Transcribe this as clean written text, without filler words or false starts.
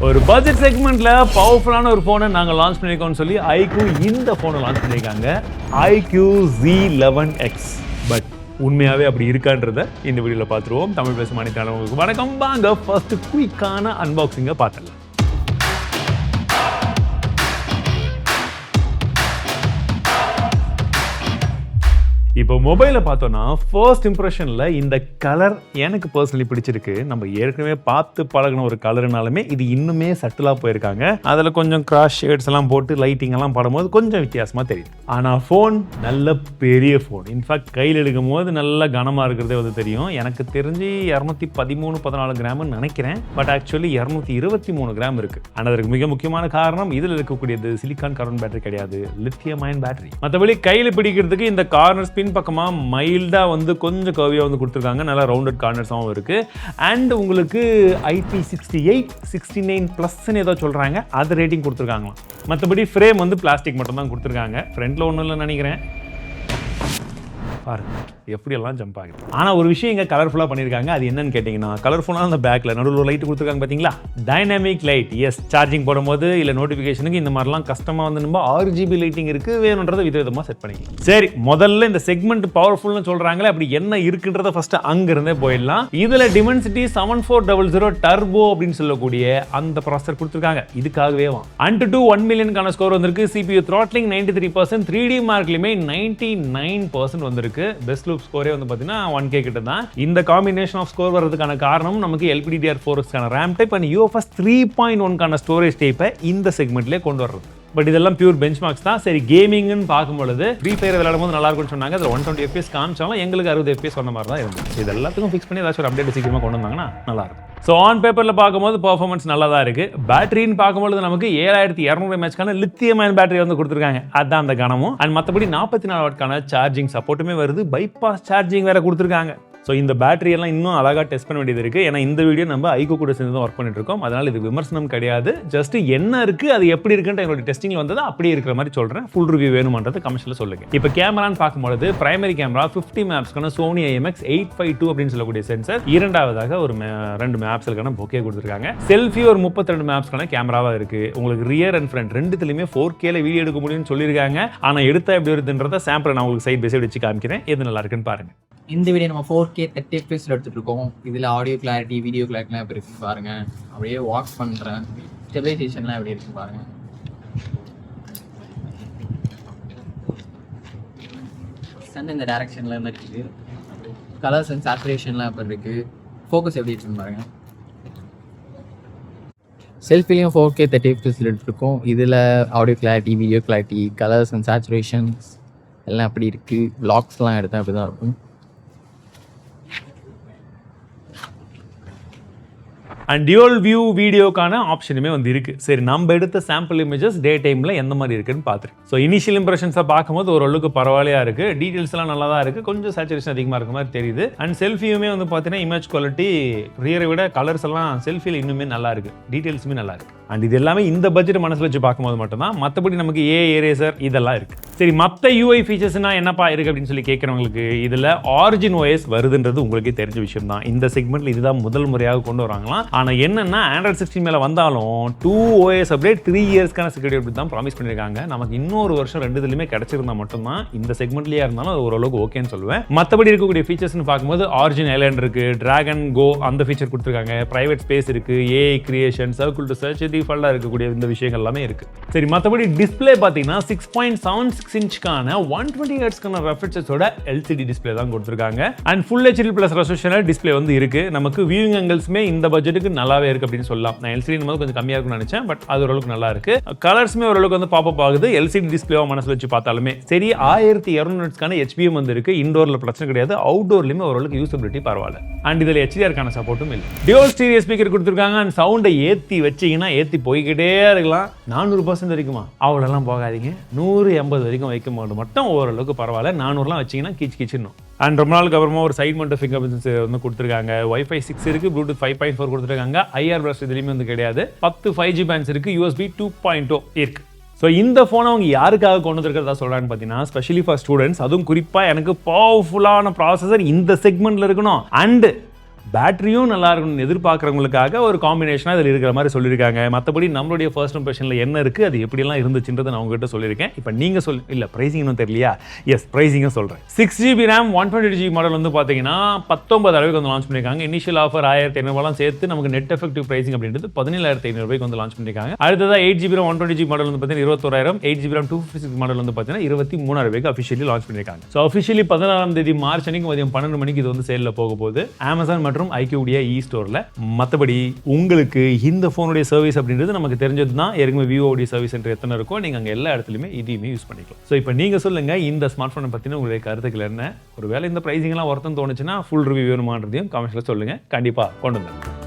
ஒரு பட்ஜெட் செக்மெண்ட்ல பவர்ஃபுல்லான ஒரு ஃபோனை நாங்கள் லான்ச் பண்ணியிருக்கோம்னு சொல்லி iQOO இந்த ஃபோனை லான்ச் பண்ணியிருக்காங்க. iQOO Z11x. பட் உண்மையாகவே அப்படி இருக்கான்றத இந்த வீடியோவில் பார்த்துருவோம். தமிழ் பேசும் அனைத்து வணக்கம். வாங்க ஃபர்ஸ்ட் குயிக்கான அன்பாக்சிங்கை பார்த்துடலாம். இப்போ மொபைலை பார்த்தோன்னா ஃபர்ஸ்ட் இம்ப்ரெஷனில் இந்த கலர் எனக்கு பர்சனலி பிடிச்சிருக்கு. நம்ம ஏற்கனவே பார்த்து பழகின ஒரு கலருனாலுமே இது இன்னுமே சட்டிலாக போயிருக்காங்க. அதில் கொஞ்சம் கிராஸ் ஷேட்ஸ் எல்லாம் போட்டு லைட்டிங் எல்லாம் படும்போது கொஞ்சம் வித்தியாசமாக தெரியுது. ஆனால் ஃபோன் நல்ல பெரிய ஃபோன். இன்ஃபேக்ட் கையில் எடுக்கும் போது நல்ல கனமாக இருக்கிறதே வந்து தெரியும். எனக்கு தெரிஞ்சு 213-14 கிராம்னு நினைக்கிறேன். பட் ஆக்சுவலி 223 கிராம் இருக்கு. ஆனால் அதற்கு மிக முக்கியமான காரணம் இதில் இருக்கக்கூடியது சிலிக்கான் கார்பன் பேட்டரி கிடையாது, லித்தியம் அயன் பேட்டரி. மற்றபடி கையில் பிடிக்கிறதுக்கு இந்த கார்னர் ஸ்பின் பக்கமா மைல்டா வந்து கொஞ்சம் கர்வியா வந்து கொடுத்துருக்காங்க. நல்லா ரவுண்டட் கார்னர்ஸாகவும் இருக்கு. அண்ட் உங்களுக்கு IP68 69+ ஏதோ சொல்றாங்க, அது ரேட்டிங் கொடுத்துருக்காங்களாம். மற்றபடி ஃப்ரேம் வந்து பிளாஸ்டிக் மட்டும் தான் கொடுத்துருக்காங்க. ஃப்ரண்ட்ல ஒன்றும் இல்லை நினைக்கிறேன். பாருங்க எப்படியெல்லாம் ஜம்ப் ஆகுது. ஆனால் ஒரு விஷயம் இங்கே கலர்ஃபுல்லாக பண்ணியிருக்காங்க. அது என்னன்னு கேட்டிங்கன்னா, கலர்ஃபுல்லாக அந்த பேக்கில் நடுவில் ஒரு லைட் கொடுத்துருக்காங்க பார்த்தீங்களா, டைனாமிக் லைட். எஸ், சார்ஜிங் போடும்போது இல்லை நோட்டிஃபிகேஷனுக்கு இந்த மாதிரிலாம் கஷ்டமாக வந்து நம்ம RGB லைட்டிங் இருக்குது, வேணுன்றதை விதவிதமாக செட் பண்ணிக்கலாம். சரி, முதல்ல இந்த செக்மெண்ட் பவர்ஃபுல்னு சொல்கிறாங்களே, அப்படி என்ன இருக்குன்றத ஃபஸ்ட்டு அங்கிருந்தே போயிடலாம். இதில் Dimensity 7400 டர்போ அப்படின்னு சொல்லக்கூடிய அந்த ப்ராசஸர் கொடுத்துருக்காங்க. இதுக்காகவே அண்ட் டு 1 மில்லியனுக்கான ஸ்கோர் வந்திருக்கு. CPU throttling 93%, 3D மார்க்லையுமே 99% வந்திருக்கு. பெஸ்ட் லூப் ஸ்கோரே வந்து பார்த்தீங்கன்னா 1K கிட்ட தான். இந்த காம்பினேஷன் ஆஃப் ஸ்கோர் வரதுக்கான காரணம் நமக்கு LPDDR4X RAM type and UFS 3.1 storage டைப்பை இந்த செக்மெண்ட்லேயே கொண்டு வர்றது. பட் இதெல்லாம் பியூர் பெஞ்ச்மார்க்ஸ் தான். சரி, கேமிங்னு பார்க்கும்பொழுது ஃப்ரீ ஃபயர் விளையாடும் போது நல்லா இருக்கும்னு சொன்னாங்க. அதில் 120 FPS காமிச்சாலும் எங்களுக்கு 60 FPS சொன்ன மாதிரி தான் இருந்துச்சு. இது எல்லாத்துக்கும் ஃபிக்ஸ் பண்ணி ஏதாச்சும் ஒரு அப்டேட் சீக்கிரமாக கொண்டு வந்தாங்கன்னா நல்லா இருக்கும். ஸோ ஆன் பேப்பரில் பார்க்கும்போது பர்ஃபார்மன்ஸ் நல்லா தான் இருக்குது. பேட்டரின்னு பார்க்கும்போது நமக்கு 7200 mAh லித்தியம் அயன் பேட்டரி வந்து கொடுத்துருக்காங்க. அதுதான் அந்த கனமும். அண்ட் மற்றபடி 44 வாட்கான சார்ஜிங் சப்போர்ட்டுமே வருது. பைபாஸ் சார்ஜிங் வேற கொடுத்துருக்காங்க. ஸோ இந்த பேட்டரி எல்லாம் இன்னும் அழகாக டெஸ்ட் பண்ண வேண்டியது இருக்குது. ஏன்னா இந்த வீடியோ நம்ம iQOO கூட சேர்ந்து தான் ஒர்க் பண்ணிட்டு இருக்கோம். அதனால் இது விமர்சனம் கிடையாது. ஜஸ்ட் என்ன இருக்குது, அது எப்படி இருக்குன்ற எங்களோட டெஸ்டிங்கில் வந்தது அப்படியே இருக்கிற மாதிரி சொல்கிறேன். ஃபுல் ரிவ்யூ வேணுமான்றது கமெண்ட்ஸில் சொல்லுங்கள். இப்போ கேமரான்னு பார்க்கும்போது பிரைமரி கேமரா 50 மேப்ஸ்க்கான Sony IMX852 அப்படின்னு சொல்லக்கூடிய சென்சர். இரண்டாவதாக ஒரு 2 மேப்ஸ்க்கான பொக்கே கொடுத்துருக்காங்க. செல்ஃபி ஒரு 32 மேப்ஸ்க்கான கேமராவாக இருக்குது. உங்களுக்கு ரியர் அண்ட் ஃப்ரண்ட் ரெண்டுத்துலையுமே 4Kல வீடியோ எடுக்க முடியும்னு சொல்லியிருக்காங்க. ஆனால் எடுத்தால் எப்படி வருதுன்றத சாம்பிள் நான் உங்களுக்கு சைட் பை சைடு வச்சு காமிக்கிறேன். எது நல்லா இருக்குன்னு பாருங்கள். இந்த வீடியோ நம்ம 4K 30 FPS எடுத்துட்டு இருக்கோம். இதில் ஆடியோ கிளாரிட்டி, வீடியோ கிளாரிட்டிலாம் எப்படி இருக்கு பாருங்க. அப்படியே வாக் பண்ணுறேன், ஸ்டெபிலைசேஷன்லாம் எப்படி இருக்கு பாருங்க. சன் இந்த டைரக்ஷன்ல இருந்து இருக்குது. கலர்ஸ் அண்ட் சேச்சுரேஷன்லாம் எப்படி இருக்கு, ஃபோக்கஸ் எப்படி இருக்குன்னு பாருங்க. செல்ஃபிலையும் 4K 30 FPS எடுத்துருக்கோம். இதில் audio clarity, video clarity, colours and saturations எல்லாம் எப்படி இருக்குது. வ்ளாக்ஸ்லாம் எடுத்தால் அப்படி தான் இருக்கும். அண்ட் டியூவல் வியூ வீடியோக்கான ஆப்ஷனுமே வந்து இருக்குது. சரி, நம்ம எடுத்த சாம்பிள் இமேஜஸ் டே டைமில் எந்த மாதிரி இருக்குன்னு பார்த்துருக்கேன். ஸோ இனிஷியல் இம்ப்ரெஷன்ஸை பார்க்கும்போது ஓரளவுக்கு பரவாயில்லையா இருக்குது. டீட்டெயில்ஸ்லாம் நல்லா தான் இருக்குது. கொஞ்சம் சேச்சுரேஷன் அதிகமாக இருக்க மாதிரி தெரியுது. அண்ட் செல்ஃபியுமே வந்து பார்த்தீங்கன்னா இமேஜ் குவாலிட்டி ரியரை விட கலர்ஸ் எல்லாம் செல்ஃபியில் இன்னுமே நல்லா இருக்குது. டீட்டெயில்ஸுமே நல்லா இருக்குது. அண்ட் இது எல்லாமே இந்த பட்ஜெட் மனசில் வச்சு பார்க்கும்போது மட்டும்தான். மற்றபடி நமக்கு எரேசர் இதெல்லாம் இருக்குது. சரி, மற்ற UI ஃபீச்சர்ஸ்னா என்னப்பா இருக்குது அப்படின்னு சொல்லி கேட்குறவங்களுக்கு இதில் ஆரிஜின் OS வருதுன்றது உங்களுக்கே தெரிஞ்ச விஷயம் தான். இந்த செக்மெண்ட்டில் இதுதான் முதல் முறையாக கொண்டு வராங்களாம். ஆனால் என்னன்னா Android 16 மேலே வந்தாலும் 2 OS அப்டேட் 3 இயர்ஸ்க்கான செக்யூரிட்டி அப்டேட் தான் ப்ராமிஸ் பண்ணியிருக்காங்க. நமக்கு இன்னொரு வருஷம் 2 கிடைச்சிருந்தா மட்டும்தான் இந்த செக்மெண்ட்லேயே இருந்தாலும் அது ஓரளவுக்கு ஓகேன்னு சொல்லுவேன். மற்றபடி இருக்கக்கூடிய ஃபீச்சர்ஸ்னு பார்க்கும்போது ஆரிஜின் ஐலாண்ட் இருக்குது, டிராகன் கோ அந்த ஃபீச்சர் கொடுத்துருக்காங்க, பிரைவேட் ஸ்பேஸ் இருக்குது, AI creation, circle to search, டிஃபால்ட்டாக இருக்கக்கூடிய இந்த விஷயங்கள் எல்லாமே இருக்குது. சரி, மற்றபடி டிஸ்பிளே பார்த்தீங்கன்னா 6.76 இன்ச்சுக்கான 120 ஹெர்ட்ஸ்க்கான ரெஃப்ரெஷஸோட LCD டிஸ்பிளே தான் கொடுத்துருக்காங்க. And full HD plus resolution display வந்து இருக்குது. நமக்கு வியூவிங் ஆங்கிள்ஸுமே இந்த பட்ஜெட்டுக்கு நல்லாவே இருக்கு அப்படின்னு சொல்லலாம். நான் LCD போது கொஞ்சம் கம்மியாக இருக்கும்னு நினைச்சேன். பட் அது ஓரளவுக்கு நல்லா இருக்கு. கலர்ஸுமே ஓரளவுக்கு வந்து பாப்பப் ஆகுது. LCD டிஸ்பிளேவா மனசில் வச்சு பார்த்தாலுமே சரி. 1200 ஹெர்ட்ஸ்க்கான HBM வந்து இருக்கு. இண்டோர்ல பிரச்சனை கிடையாது. அவுட்டோர்லயுமே ஓரளவுக்கு யூசபிலிட்டி பரவாயில்ல. அண்ட் இதில் HDR-க்கான சப்போர்ட்டும் இல்லை. டியூவல் ஸ்டீரியோ ஸ்பீக்கர் கொடுத்துருக்காங்க. அண்ட் சவுண்டை ஏற்றி வச்சிங்கன்னா ஏற்றி போய்கிட்டே இருக்கலாம். 400% வரைக்குமா? அவ்வளோலாம் போகாதீங்க. 180 வரைக்கும் வைக்கும்போது மட்டும் ஓரளவுக்கு பரவாயில்ல. 400லாம் வச்சிங்கன்னா கீச் கீச்சிடணும். அண்ட் ரொம்ப நாளுக்கு அப்புறமா ஒரு சைட் மவுண்ட் ஃபிங்கர் பிரிண்ட்ஸ் வந்து கொடுத்துருக்காங்க. Wi-Fi 6 இருக்குது, Bluetooth 5.4 கொடுத்துருக்காங்க. IR பிரஸ்ட் இதுலேயுமே வந்து கிடையாது. 10 5G பேண்ட்ஸ் இருக்குது, USB 2.0 இருக்குது. ஸோ இந்த ஃபோனை அவங்க யாருக்காக கொண்டு வந்துருக்கிறதா சொல்கிறான்னு பார்த்தீங்கன்னா ஸ்பெஷலி ஃபார் ஸ்டூடெண்ட்ஸ். அதுவும் குறிப்பாக எனக்கு பவர்ஃபுல்லான ப்ராசஸர் இந்த செக்மெண்ட்டில் இருக்கணும். அண்டு பேட்டரியும் நல்லா இருக்கணும்னு எதிர்பார்க்குறவங்களுக்காக ஒரு காம்பினேஷனாக இதில் இருக்கிற மாதிரி சொல்லியிருக்காங்க. மற்றபடி நம்மளுடைய ஃபர்ஸ்ட் இம்ப்ரெஷனில் என்ன இருக்குது, அது எப்படிலாம் இருந்துச்சுன்றதை நான் உங்ககிட்ட சொல்லியிருக்கேன். இப்போ நீங்கள் இல்லை ப்ரைஸிங் இன்னும் தெரியலையா? எஸ், ப்ரைஸிங்கும் சொல்கிறேன். 6GB RAM 128GB மாடல் வந்து பார்த்தீங்கன்னா 19 அளவுக்கு வந்து லான்ச் பண்ணியிருக்காங்க. இனிஷியல் ஆஃபர் 1500 சேர்த்து நமக்கு நெட் எஃபெக்டிவ் ப்ரைசிங் அப்படின்றது 17,500 வந்து லான்ச் பண்ணியிருக்காங்க. அடுத்ததாக 8GB RAM 120GB மாடல் வந்து பார்த்தீங்கன்னா 21,000, 8GB RAM 256 மாடல் வந்து பார்த்தீங்கன்னா 23,000 அஃபிஷியலி லான்ச் பண்ணியிருக்காங்க. ஸோ அஃபிஷியலி 16ஆம் தேதி மார்ச் அன்னைக்கு மதியம் 12 மணிக்கு இது வந்து சேலில் போக போகுது அமேசான் மற்றும் iQOO ஸ்டோரில். மற்றபடி உங்களுக்கு இந்த ஃபோனுடைய சர்வீஸ் அப்படின்றது நமக்கு தெரிஞ்சது தான். ஏற்கனவே விவோடைய சர்வீஸ் சென்டர் எத்தனை இருக்கோ நீங்கள் அங்கே எல்லா இடத்துலையுமே இதையுமே யூஸ் பண்ணிக்கலாம். ஸோ இப்போ நீங்கள் சொல்லுங்கள், இந்த ஸ்மார்ட் ஃபோனை பற்றின உங்களுடைய கருத்துக்கள் என்ன? ஒருவேளை இந்த ப்ரைஸிங்லாம் ஒருத்தன் தோணுச்சுன்னா ஃபுல் ரிவ்யூ வேணுமான்றதையும் கமெண்ட்ஸில் சொல்லுங்கள். கண்டிப்பாக கொண்டு வந்தேன்.